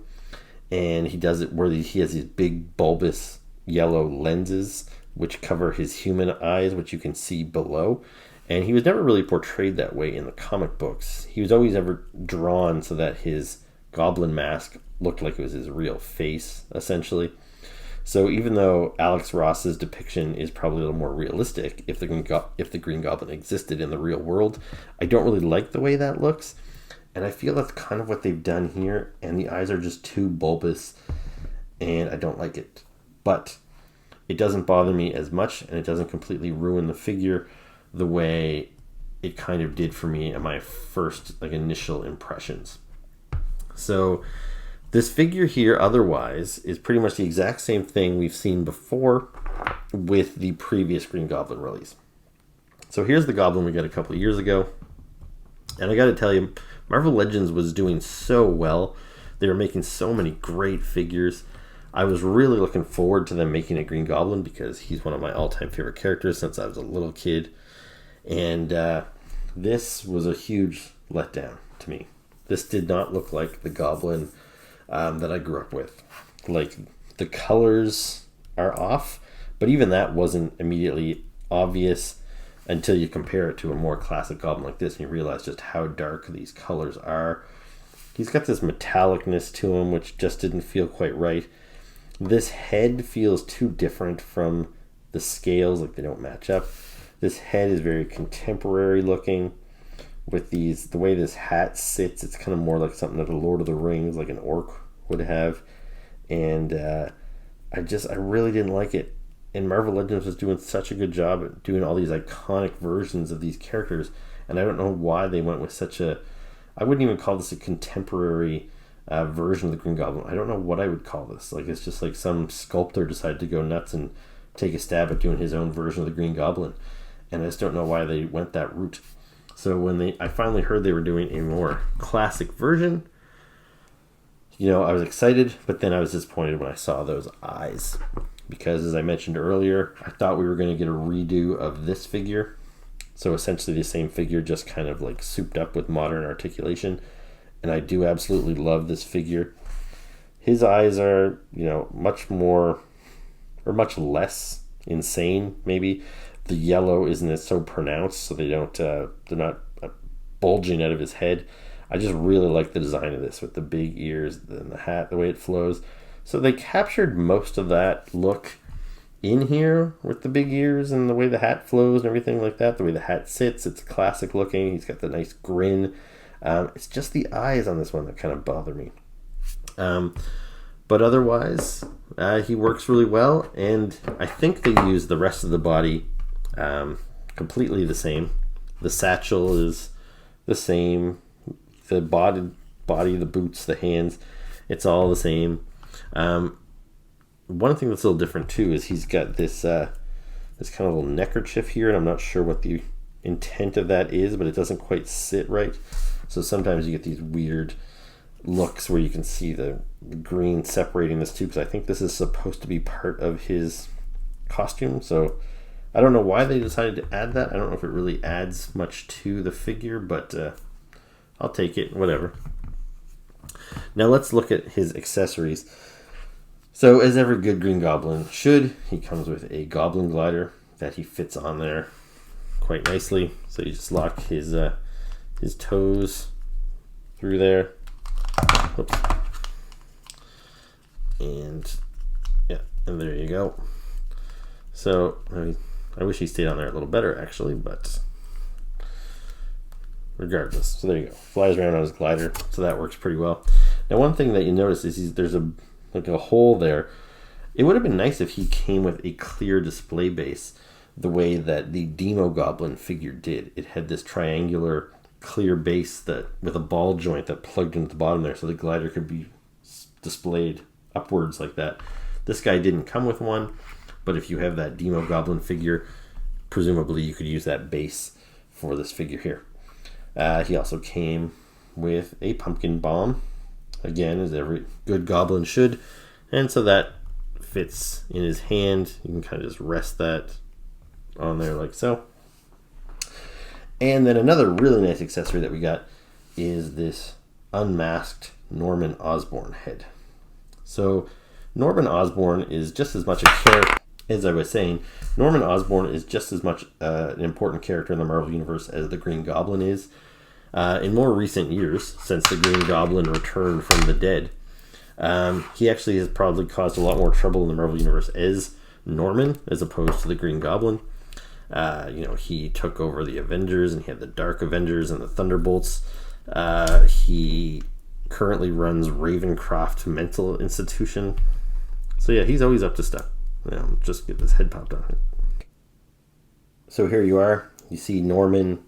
And he does it where he has these big bulbous yellow lenses which cover his human eyes, which you can see below. And he was never really portrayed that way in the comic books. He was always ever drawn so that his goblin mask looked like it was his real face, essentially. So even though Alex Ross's depiction is probably a little more realistic, if the Green Goblin existed in the real world, I don't really like the way that looks. And I feel that's kind of what they've done here, and the eyes are just too bulbous, and I don't like it. But it doesn't bother me as much, and it doesn't completely ruin the figure the way it kind of did for me in my first initial impressions. So this figure here otherwise is pretty much the exact same thing we've seen before with the previous Green Goblin release. So here's the Goblin we got a couple of years ago, and I gotta tell you, Marvel Legends was doing so well. They were making so many great figures. I was really looking forward to them making a Green Goblin because he's one of my all-time favorite characters since I was a little kid. And this was a huge letdown to me. This did not look like the Goblin that I grew up with. Like, the colors are off, but even that wasn't immediately obvious until you compare it to a more classic Goblin like this and you realize just how dark these colors are. He's got this metallicness to him which just didn't feel quite right. This head feels too different from the scales, like they don't match up. This head is very contemporary looking. With the way this hat sits, it's kind of more like something that a Lord of the Rings, like an orc, would have. And I really didn't like it. And Marvel Legends was doing such a good job at doing all these iconic versions of these characters. And I don't know why they went with such a... I wouldn't even call this a contemporary version of the Green Goblin. I don't know what I would call this. Like, it's just like some sculptor decided to go nuts and take a stab at doing his own version of the Green Goblin. And I just don't know why they went that route. So when I finally heard they were doing a more classic version, I was excited, but then I was disappointed when I saw those eyes. Because, as I mentioned earlier, I thought we were going to get a redo of this figure. So essentially the same figure, just kind of like souped up with modern articulation. And I do absolutely love this figure. His eyes are, much more, or much less insane, maybe. The yellow isn't as so pronounced, so they're not bulging out of his head. I just really like the design of this with the big ears and the hat, the way it flows. So they captured most of that look in here with the big ears and the way the hat flows and everything like that. The way the hat sits, it's classic looking. He's got the nice grin. It's just the eyes on this one that kind of bother me. But otherwise, he works really well, and I think they use the rest of the body completely the same. The satchel is the same. The body, the boots, the hands, it's all the same. One thing that's a little different too is he's got this this kind of little neckerchief here, and I'm not sure what the intent of that is, but it doesn't quite sit right. So sometimes you get these weird looks where you can see the green separating this too, because I think this is supposed to be part of his costume. So I don't know why they decided to add that. I don't know if it really adds much to the figure, but I'll take it, whatever. Now let's look at his accessories. So as every good Green Goblin should, he comes with a Goblin glider that he fits on there quite nicely. So you just lock his toes through there. Oops. And yeah, and there you go. So I wish he stayed on there a little better actually, but regardless. So there you go. Flies around on his glider, so that works pretty well. Now one thing that you notice is there's a hole there. It would have been nice if he came with a clear display base, the way that the Demo Goblin figure did. It had this triangular clear base that with a ball joint that plugged into the bottom there, so the glider could be displayed upwards like that. This guy didn't come with one, but if you have that Demo Goblin figure, presumably you could use that base for this figure here. He also came with a pumpkin bomb, again, as every good goblin should, and so that fits in his hand. You can kind of just rest that on there like so. And then another really nice accessory that we got is this unmasked Norman Osborn head. So Norman Osborn is just as much a character, as I was saying, Norman Osborn is just as much an important character in the Marvel Universe as the Green Goblin is. In more recent years, since the Green Goblin returned from the dead, he actually has probably caused a lot more trouble in the Marvel Universe as Norman, as opposed to the Green Goblin. He took over the Avengers, and he had the Dark Avengers and the Thunderbolts. He currently runs Ravencroft Mental Institution. So yeah, he's always up to stuff. Just get this head popped on. So here you are. You see Norman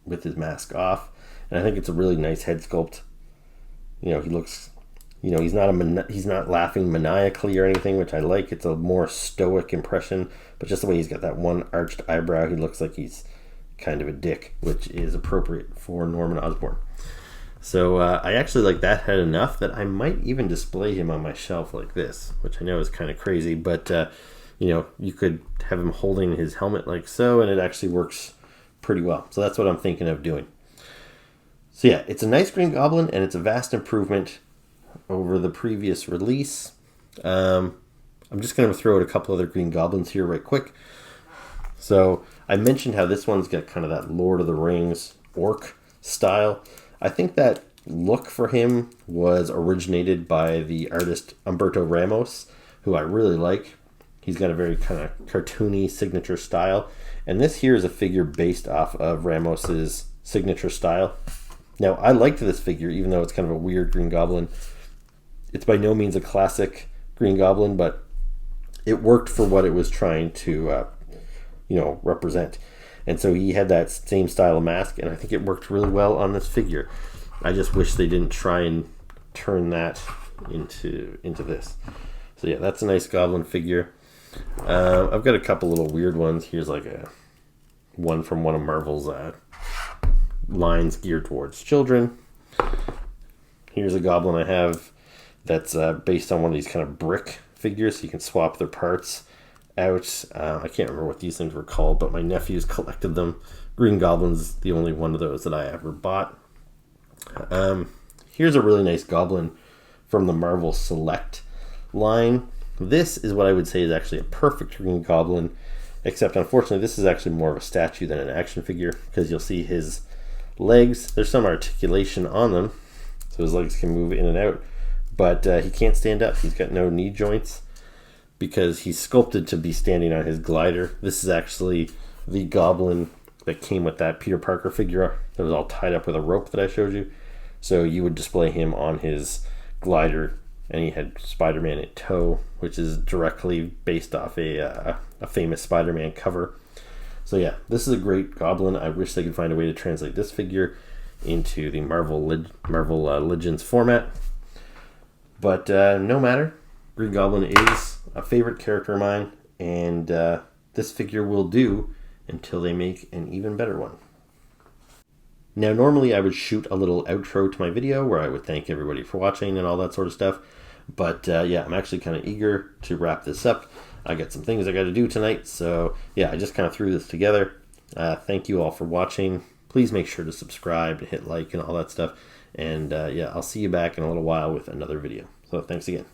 with his mask off, and I think it's a really nice head sculpt. He looks, he's not laughing maniacally or anything, which I like. It's a more stoic impression, but just the way he's got that one arched eyebrow, he looks like he's kind of a dick, which is appropriate for Norman Osborn. So I actually like that head enough that I might even display him on my shelf like this, which I know is kind of crazy, but you could have him holding his helmet like so, and it actually works pretty well. So that's what I'm thinking of doing. So yeah, it's a nice Green Goblin, and it's a vast improvement over the previous release. I'm just going to throw out a couple other Green Goblins here right quick. So I mentioned how this one's got kind of that Lord of the Rings orc style. I think that look for him was originated by the artist Humberto Ramos, who I really like. He's got a very kind of cartoony signature style. And this here is a figure based off of Ramos's signature style. Now, I liked this figure, even though it's kind of a weird Green Goblin. It's by no means a classic Green Goblin, but it worked for what it was trying to, represent. And so he had that same style of mask, and I think it worked really well on this figure. I just wish they didn't try and turn that into this. So yeah, that's a nice Goblin figure. I've got a couple little weird ones. Here's like one from one of Marvel's lines geared towards children. Here's a Goblin I have that's based on one of these kind of brick figures, so you can swap their parts out. I can't remember what these things were called, but my nephews collected them. Green Goblin's the only one of those that I ever bought. Here's a really nice Goblin from the Marvel Select line. This is what I would say is actually a perfect Green Goblin, except unfortunately this is actually more of a statue than an action figure, because you'll see his legs, there's some articulation on them, so his legs can move in and out, but he can't stand up. He's got no knee joints because he's sculpted to be standing on his glider. This is actually the Goblin that came with that Peter Parker figure that was all tied up with a rope that I showed you. So you would display him on his glider, and he had Spider-Man in tow, which is directly based off a famous Spider-Man cover. So yeah, this is a great Goblin. I wish they could find a way to translate this figure into the Marvel Legends format. But no matter, Green Goblin is a favorite character of mine, and this figure will do until they make an even better one. Now, normally I would shoot a little outro to my video where I would thank everybody for watching and all that sort of stuff. But yeah, I'm actually kind of eager to wrap this up. I got some things I got to do tonight. So yeah, I just kind of threw this together. Thank you all for watching. Please make sure to subscribe, hit like, and all that stuff. And yeah, I'll see you back in a little while with another video. So thanks again.